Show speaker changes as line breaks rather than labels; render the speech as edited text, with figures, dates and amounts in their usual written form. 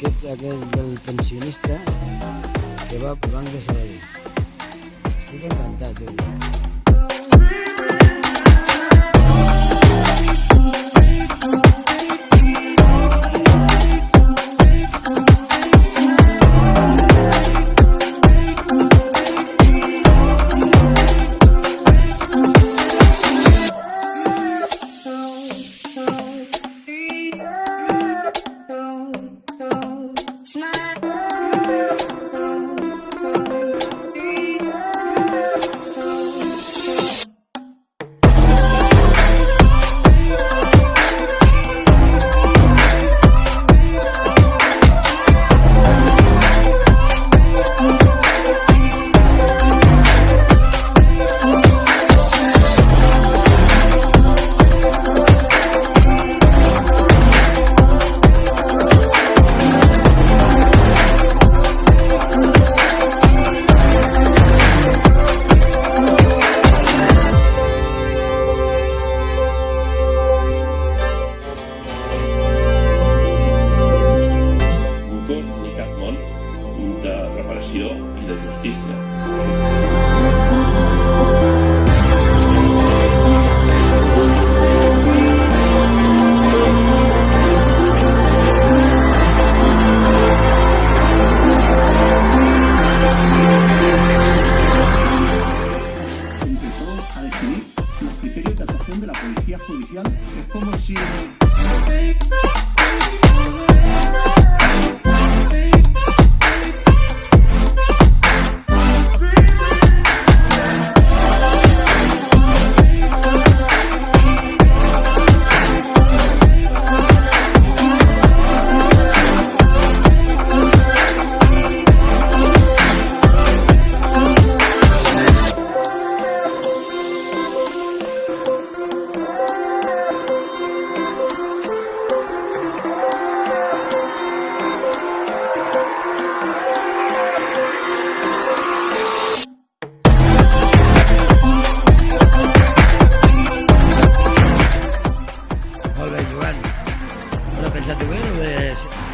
l'esquetx aquest del pensionista que va provant que se va dir. Estic encantat, ho dic.
De reparació i de justícia.
Empezó a definir los criterios de actuación de la policía judicial. Es como si...
Molt bé, Joan. No he pensat igual o de...